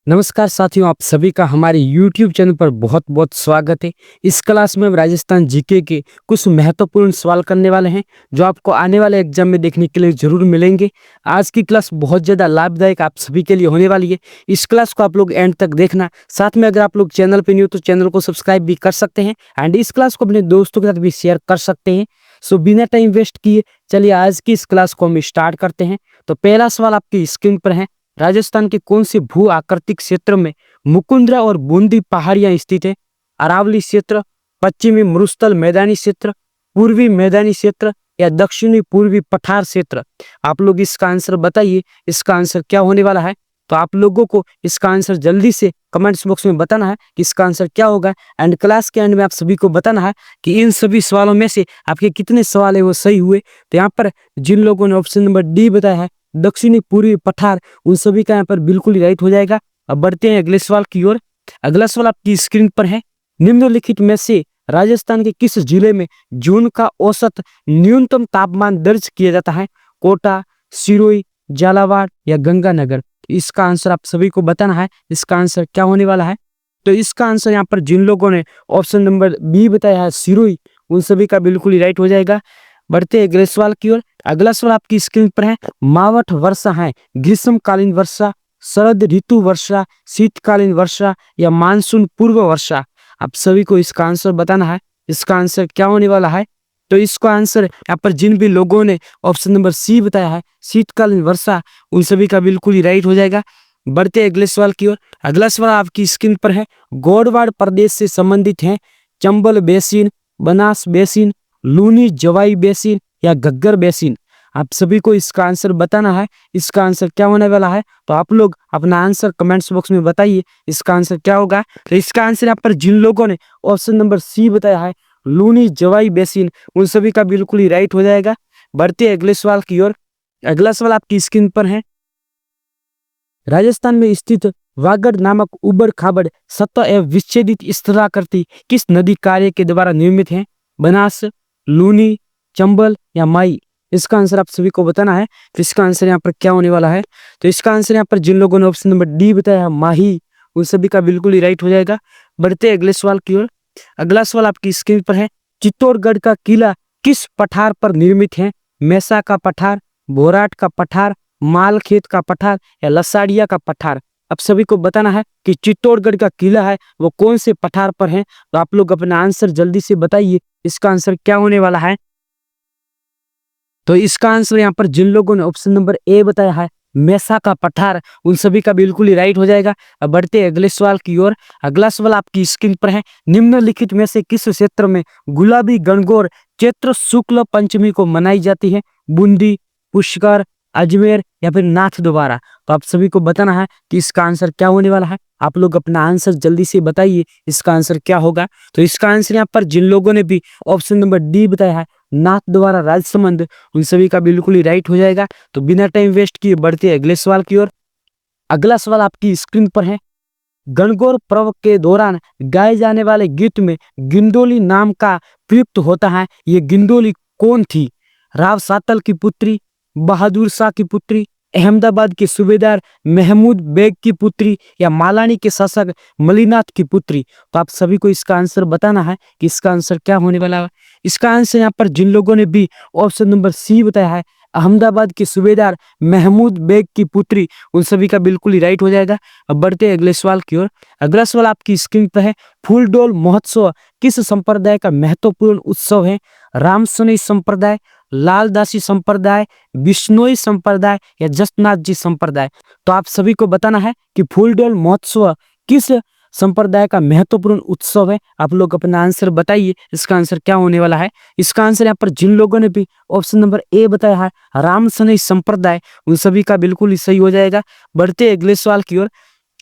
नमस्कार साथियों, आप सभी का हमारे YouTube चैनल पर बहुत बहुत स्वागत है। इस क्लास में हम राजस्थान जीके के कुछ महत्वपूर्ण सवाल करने वाले हैं जो आपको आने वाले एग्जाम में देखने के लिए जरूर मिलेंगे। आज की क्लास बहुत ज़्यादा लाभदायक आप सभी के लिए होने वाली है। इस क्लास को आप लोग एंड तक देखना। साथ में अगर आप लोग चैनल पर न्यू तो चैनल को सब्सक्राइब भी कर सकते हैं एंड इस क्लास को अपने दोस्तों के साथ भी शेयर कर सकते हैं। सो बिना टाइम वेस्ट किए चलिए आज की इस क्लास को हम स्टार्ट करते हैं। तो पहला सवाल आपकी स्क्रीन पर है, राजस्थान के कौन से भू आकृतिक क्षेत्र में मुकुंदरा और बूंदी पहाड़ियां स्थित है? अरावली क्षेत्र, पश्चिमी मरुस्थल मैदानी क्षेत्र, पूर्वी मैदानी क्षेत्र या दक्षिणी पूर्वी पठार क्षेत्र? आप लोग इसका आंसर बताइए, इसका आंसर क्या होने वाला है। तो आप लोगों को इसका आंसर जल्दी से कमेंट्स बॉक्स में बताना है कि इसका आंसर क्या होगा एंड क्लास के एंड में आप सभी को बताना है कि इन सभी सवालों में से आपके कितने सवाल है वो सही हुए। तो यहाँ पर जिन लोगों ने ऑप्शन नंबर डी बताया है दक्षिणी पूर्वी पठार, उन सभी का यहाँ पर बिल्कुल राइट हो जाएगा। अब बढ़ते हैं अगले सवाल की ओर। अगला सवाल आपकी स्क्रीन पर है, निम्नलिखित में से राजस्थान के किस जिले में जून का औसत न्यूनतम तापमान दर्ज किया जाता है? कोटा, सिरोही, झालावाड़ या गंगानगर? इसका आंसर आप सभी को बताना है, इसका आंसर क्या होने वाला है। तो इसका आंसर यहाँ पर जिन लोगों ने ऑप्शन नंबर बी बताया है सिरोही, उन सभी का बिल्कुल राइट हो जाएगा। बढ़ते हैं अगले सवाल की ओर। अगला सवाल आपकी स्क्रीन पर है, मावठ वर्षा है ग्रीष्मकालीन वर्षा, शरद ऋतु वर्षा, शीतकालीन वर्षा या मानसून पूर्व वर्षा? आप सभी को इसका आंसर बताना है, इसका आंसर क्या होने वाला है। तो इसका आंसर यहाँ पर जिन भी लोगों ने ऑप्शन नंबर सी बताया है शीतकालीन वर्षा, उन सभी का बिल्कुल ही राइट हो जाएगा। बढ़ते हैं अगले सवाल की ओर। अगला सवाल आपकी स्क्रीन पर है, गोडवाड़ प्रदेश से संबंधित है चंबल बेसिन, बनास बेसिन, लूनी जवाई बेसिन या घग्गर बेसिन? आप सभी को इसका आंसर बताना है, इसका आंसर क्या होने वाला है। तो आप लोग अपना आंसर कमेंट्स बॉक्स में बताइए, इसका आंसर क्या होगा। तो इसका आंसर यहाँ पर जिन लोगों ने ऑप्शन नंबर सी बताया है लूनी जवाई बेसिन, उन सभी का बिल्कुल ही राइट हो जाएगा। बढ़ते हैं अगले सवाल की ओर। अगला सवाल आपकी स्क्रीन पर है, राजस्थान में स्थित वागड़ नामक उबड़ खाबड़ सतह एवं विच्छेदित स्थलाकृति किस नदी कार्य के द्वारा निर्मित है? बनास, लूनी, चंबल या माई? इसका आंसर आप सभी को बताना है। तो इसका आंसर यहाँ पर क्या होने वाला है। तो इसका आंसर यहाँ पर जिन लोगों ने ऑप्शन नंबर डी बताया है माही, उन सभी का बिल्कुल ही राइट हो जाएगा। बढ़ते अगले सवाल की ओर। अगला सवाल आपकी स्क्रीन पर है, चित्तौड़गढ़ का किला किस पठार पर निर्मित है? मैसा का पठार, बोराट का पठार, मालखेत का पठार या लसाड़िया का पठार? आप सभी को बताना है कि चित्तौड़गढ़ का किला है वो कौन से पठार पर है। तो आप लोग अपना आंसर जल्दी से बताइए, इसका आंसर क्या होने वाला है। तो इसका आंसर यहाँ पर जिन लोगों ने ऑप्शन नंबर ए बताया है मैसा का पठार, उन सभी का बिल्कुल ही राइट हो जाएगा। अब बढ़ते अगले सवाल की ओर। अगला सवाल आपकी स्क्रीन पर है, निम्नलिखित में से किस क्षेत्र में गुलाबी गणगौर चैत्र शुक्ल पंचमी को मनाई जाती है? बूंदी, पुष्कर, अजमेर या फिर नाथ द्वारा? तो आप सभी को बताना है कि इसका आंसर क्या होने वाला है। आप लोग अपना आंसर जल्दी से बताइए, इसका आंसर क्या होगा। तो इसका आंसर यहाँ पर जिन लोगों ने भी ऑप्शन नंबर डी बताया है नाथ द्वारा राजसमंद, उन सभी का बिल्कुल ही राइट हो जाएगा। तो बिना टाइम वेस्ट किए बढ़ते अगले सवाल की ओर। अगला सवाल आपकी स्क्रीन पर है, गणगौर पर्व के दौरान गाए जाने वाले गीत में गिंडोली नाम का प्रयुक्त होता है, ये गिंडोली कौन थी? राव सातल की पुत्री, बहादुर शाह की पुत्री, अहमदाबाद के सूबेदार महमूद बेग की पुत्री या मालानी के शासक मलिनाथ की पुत्री? तो आप सभी को इसका आंसर बताना है कि इसका आंसर क्या होने वाला है। इसका आंसर यहाँ पर जिन लोगों ने भी ऑप्शन नंबर सी बताया है अहमदाबाद के सूबेदार महमूद बेग की पुत्री, उन सभी का बिल्कुल ही राइट हो जाएगा। अब बढ़ते हैं अगले सवाल की ओर। अगला सवाल आपकी स्क्रीन पर है, फूलडोल महोत्सव किस संप्रदाय का महत्वपूर्ण उत्सव है? रामसनई संप्रदाय, लालदासी संप्रदाय, बिश्नोई संप्रदाय या जसनाथ जी संप्रदाय? तो आप सभी को बताना है कि फूलडोल महोत्सव किस संप्रदाय का महत्वपूर्ण उत्सव है। आप लोग अपना आंसर बताइए, इसका आंसर क्या होने वाला है। इसका आंसर यहाँ पर जिन लोगों ने भी ऑप्शन नंबर ए बताया है रामसनई संप्रदाय, उन सभी का बिल्कुल ही सही हो जाएगा। बढ़ते अगले सवाल की ओर।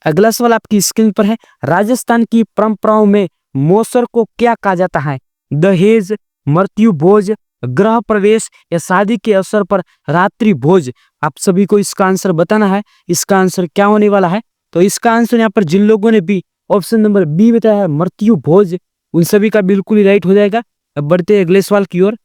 अगला सवाल आपकी स्क्रीन पर है, राजस्थान की परंपराओं में मौसर को क्या कहा जाता है? दहेज, मृत्यु भोज, गृह प्रवेश या शादी के अवसर पर रात्रि भोज? आप सभी को इसका आंसर बताना है, इसका आंसर क्या होने वाला है। तो इसका आंसर यहाँ पर जिन लोगों ने भी ऑप्शन नंबर बी बताया है मृत्यु भोज, उन सभी का बिल्कुल ही राइट हो जाएगा। अब बढ़ते अगले सवाल की ओर।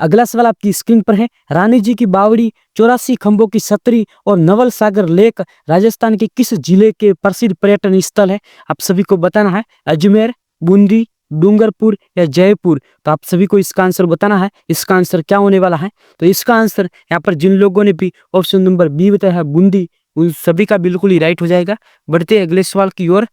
अगला सवाल आपकी स्क्रीन पर है, रानी जी की बावड़ी, 84 खंभों की छतरी और नवल सागर लेक राजस्थान के किस जिले के प्रसिद्ध पर्यटन स्थल है? आप सभी को बताना है अजमेर, बूंदी, डूंगरपुर या जयपुर। तो आप सभी को इसका आंसर बताना है, इसका आंसर क्या होने वाला है। तो इसका आंसर यहाँ पर जिन लोगों ने भी ऑप्शन नंबर बी बताया है बूंदी, उन सभी का बिल्कुल ही राइट हो जाएगा। बढ़ते अगले सवाल की ओर।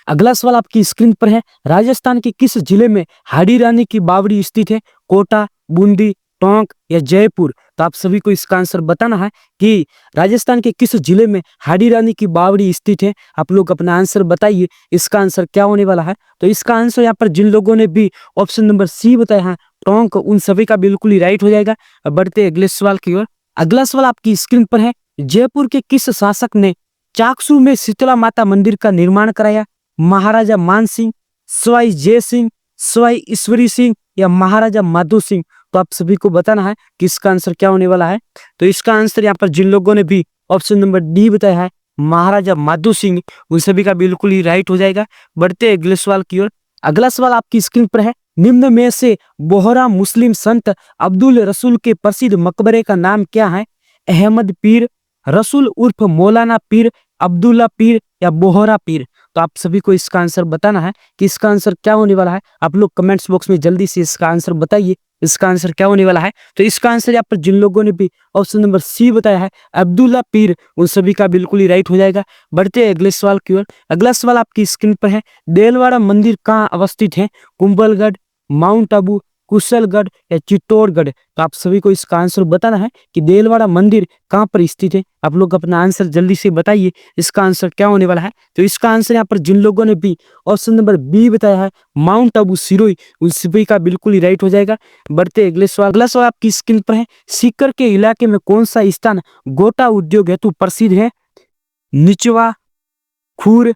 अगला सवाल आपकी स्क्रीन पर है, राजस्थान के किस जिले में हाड़ी रानी की बावड़ी स्थित है? कोटा, बूंदी, टोंक या जयपुर। तो आप सभी को इसका आंसर बताना है कि राजस्थान के किस जिले में हाड़ी रानी की बावड़ी स्थित है। आप लोग अपना आंसर बताइए, इसका आंसर क्या होने वाला है। तो इसका आंसर यहाँ पर जिन लोगों ने भी ऑप्शन नंबर सी बताया है टोंक, उन सभी का बिल्कुल ही राइट हो जाएगा। अब बढ़ते अगले सवाल की ओर। अगला सवाल आपकी स्क्रीन पर है, जयपुर के किस शासक ने चाकसू में शीतला माता मंदिर का निर्माण कराया? महाराजा मान सिंह, सवाई जय सिंह, सवाई ईश्वरी सिंह या महाराजा माधो सिंह। तो आप सभी को बताना है कि इसका आंसर क्या होने वाला है। तो इसका आंसर यहाँ पर जिन लोगों ने भी ऑप्शन नंबर डी बताया है महाराजा माधो सिंह, उन सभी का बिल्कुल ही राइट हो जाएगा। बढ़ते अगले सवाल की ओर। अगला सवाल आपकी स्क्रीन पर है, निम्न में से बोहरा मुस्लिम संत अब्दुल रसूल के प्रसिद्ध मकबरे का नाम क्या है? अहमद पीर, रसूल उर्फ मौलाना पीर, अब्दुल्ला पीर या बोहरा पीर। तो आप सभी को इसका आंसर बताना है कि इसका आंसर क्या होने वाला है। आप लोग कमेंट्स बॉक्स में जल्दी से इसका आंसर बताइए, इसका आंसर क्या होने वाला है। तो इसका आंसर यहाँ पर जिन लोगों ने भी ऑप्शन नंबर सी बताया है अब्दुल्ला पीर, उन सभी का बिल्कुल ही राइट हो जाएगा। बढ़ते अगले सवाल की ओर। अगला सवाल आपकी स्क्रीन पर है, देलवाड़ा मंदिर कहाँ अवस्थित है? कुंभलगढ़, माउंट आबू, कुशलगढ़ या चित्तौड़गढ़। तो आप सभी को इसका आंसर बताना है कि देलवाड़ा मंदिर कहाँ पर स्थित है। आप लोग अपना आंसर जल्दी से बताइए, इसका आंसर क्या होने वाला है। तो इसका आंसर यहाँ पर जिन लोगों ने भी ऑप्शन नंबर बी बताया है माउंट आबू सिरोही, उन सभी का बिल्कुल ही राइट हो जाएगा। बढ़ते अगले सवाल। अगला सवाल आपकी स्क्रीन पर है, सीकर के इलाके में कौन सा स्थान गोटा उद्योग हेतु प्रसिद्ध है? निचवा, खूर,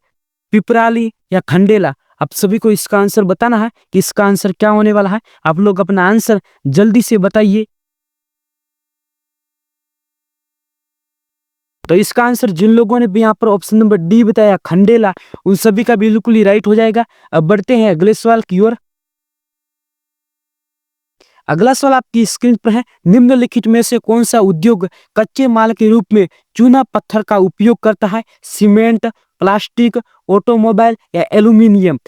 पिपराली या खंडेला। आप सभी को इसका आंसर बताना है कि इसका आंसर क्या होने वाला है। आप लोग अपना आंसर जल्दी से बताइए। तो इसका आंसर जिन लोगों ने भी यहाँ पर ऑप्शन नंबर डी बताया खंडेला, उन सभी का बिल्कुल ही राइट हो जाएगा। अब बढ़ते हैं अगले सवाल की ओर। अगला सवाल आपकी स्क्रीन पर है, निम्नलिखित में से कौन सा उद्योग कच्चे माल के रूप में चूना पत्थर का उपयोग करता है? सीमेंट, प्लास्टिक, ऑटोमोबाइल या एल्यूमिनियम।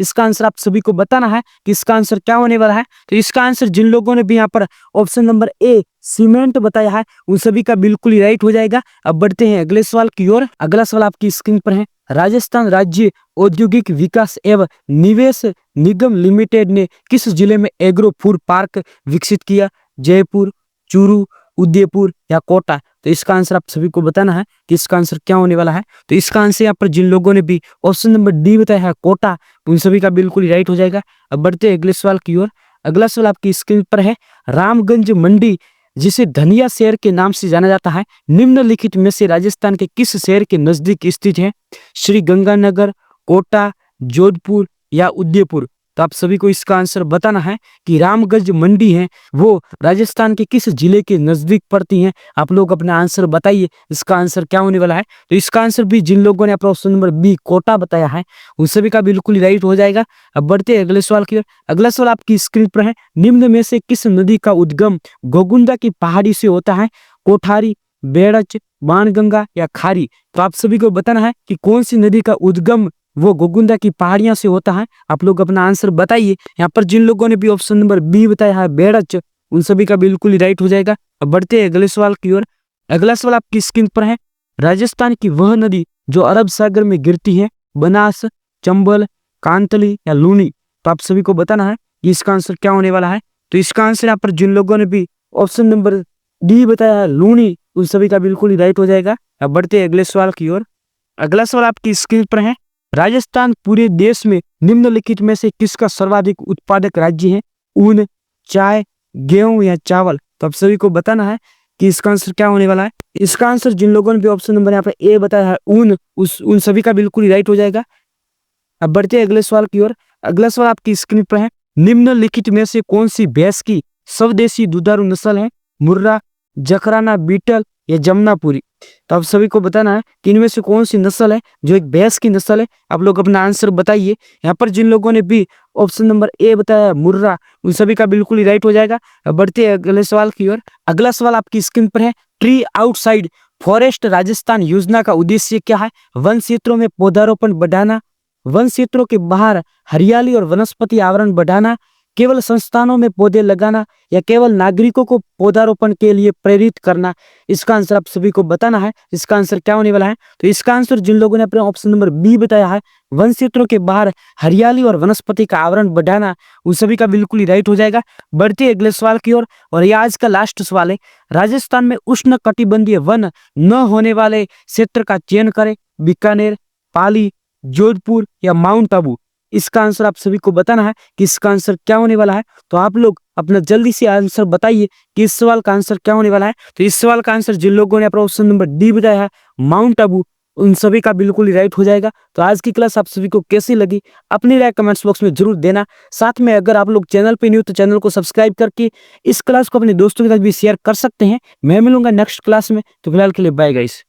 इसका आंसर आप सभी को बताना है कि इसका आंसर क्या होने वाला है। तो इसका आंसर जिन लोगों ने भी यहाँ पर ऑप्शन नंबर ए सीमेंट बताया है, उन सभी का बिल्कुल ही राइट हो जाएगा। अब बढ़ते हैं अगले सवाल की ओर। अगला सवाल आपकी स्क्रीन पर है, राजस्थान राज्य औद्योगिक विकास एवं निवेश निगम लिमिटेड ने किस जिले में एग्रो फूड पार्क विकसित किया? जयपुर, चूरू, उदयपुर या कोटा। तो इसका आंसर आप सभी को बताना है कि इसका आंसर क्या होने वाला है। तो इसका आंसर यहाँ पर जिन लोगों ने भी ऑप्शन नंबर डी बताया है कोटा, उन सभी का बिल्कुल ही राइट हो जाएगा। अब बढ़ते अगले सवाल की ओर। अगला सवाल आपकी स्क्रीन पर है, रामगंज मंडी जिसे धनिया शहर के नाम से जाना जाता है, निम्नलिखित में से राजस्थान के किस शहर के नजदीक स्थित है? श्री गंगानगर, कोटा, जोधपुर या उदयपुर। तो आप सभी को इसका आंसर बताना है कि रामगंज मंडी है वो राजस्थान के किस जिले के नजदीक पड़ती है। आप लोग अपना आंसर बताइए, इसका आंसर क्या होने वाला है। तो इसका आंसर भी जिन लोगों ने अपना ऑप्शन नंबर बी कोटा बताया है, उन सभी का बिल्कुल ही राइट हो जाएगा। अब बढ़ते अगले सवाल की ओर। अगला सवाल आपकी स्क्रीन पर है, निम्न में से किस नदी का उद्गम गोगुंडा की पहाड़ी से होता है? कोठारी, बेड़च, बाणगंगा या खारी। तो आप सभी को बताना है कि कौन सी नदी का उद्गम वो गोगुंडा की पहाड़ियां से होता है। आप लोग अपना आंसर बताइए। यहाँ पर जिन लोगों ने भी ऑप्शन नंबर बी बताया है बेड़च, उन सभी का बिल्कुल ही राइट हो जाएगा। अब बढ़ते हैं अगले सवाल की ओर। अगला सवाल आपकी स्क्रीन पर है, राजस्थान की वह नदी जो अरब सागर में गिरती है? बनास, चंबल, कांतली या लूनी। तो आप सभी को बताना है कि इसका आंसर क्या होने वाला है। तो इसका आंसर यहाँ पर जिन लोगों ने भी ऑप्शन नंबर डी बताया है लूनी, उन सभी का बिल्कुल ही राइट हो जाएगा। अब बढ़ते हैं अगले सवाल की ओर। अगला सवाल आपकी स्क्रीन पर है, राजस्थान पूरे देश में निम्नलिखित में से किसका सर्वाधिक उत्पादक राज्य है? ऊन, चाय, गेहूं या चावल। तो आप सभी को बताना है कि इसका आंसर क्या होने वाला है। इसका आंसर जिन लोगों ने भी ऑप्शन नंबर यहाँ पे ए बताया है ऊन, उन सभी का बिल्कुल ही राइट हो जाएगा। अब बढ़ते हैं अगले सवाल की ओर। अगला सवाल आपकी स्क्रीन पर है, निम्नलिखित में से कौन सी भैंस की स्वदेशी दुधारू नस्ल है? मुर्रा, जकराना बीटल या जमुनापुरी। तो आप सभी को बताना है कि इनमें से कौन सी नस्ल है जो एक भैंस की नस्ल है। आप लोग अपना आंसर बताइए। यहाँ पर जिन लोगों ने भी ऑप्शन नंबर ए बताया मुर्रा, उन सभी का बिल्कुल ही राइट हो जाएगा। अब बढ़ते हैं अगले सवाल की ओर। अगला सवाल आपकी स्क्रीन पर है, ट्री आउटसाइड फॉरेस्ट राजस्थान योजना का उद्देश्य क्या है? वन क्षेत्रों में पौधारोपण बढ़ाना, वन क्षेत्रों के बाहर हरियाली और वनस्पति आवरण बढ़ाना, केवल संस्थानों में पौधे लगाना, या केवल नागरिकों को पौधारोपण के लिए प्रेरित करना। इसका आंसर आप सभी को बताना है। इसका आंसर क्या होने वाला है? तो इसका आंसर जिन लोगों ने अपने ऑप्शन नंबर बी बताया है, वन क्षेत्रों के बाहर हरियाली और वनस्पति का आवरण बढ़ाना, उन सभी का बिल्कुल ही राइट हो जाएगा। बढ़ते हैं अगले सवाल की ओर, और यह आज का लास्ट सवाल है। राजस्थान में उष्ण कटिबंधीय वन न होने वाले क्षेत्र का चयन करें। बीकानेर, पाली, जोधपुर या माउंट आबू। इसका आंसर आप सभी को बताना है कि इसका आंसर क्या होने वाला है। तो आप लोग अपना जल्दी से आंसर बताइए कि इस सवाल का आंसर क्या होने वाला है। तो इस सवाल का आंसर जिन लोगों ने अपना ऑप्शन नंबर डी बताया है, माउंट आबू, उन सभी का बिल्कुल ही राइट हो जाएगा। तो आज की क्लास आप सभी को कैसी लगी अपनी राय कमेंट्स बॉक्स में जरूर देना। साथ में अगर आप लोग चैनल पे न्यू तो चैनल को सब्सक्राइब करके इस क्लास को अपने दोस्तों के साथ भी शेयर कर सकते हैं। मैं मिलूंगा नेक्स्ट क्लास में। तो फिलहाल के लिए बाय गाइस।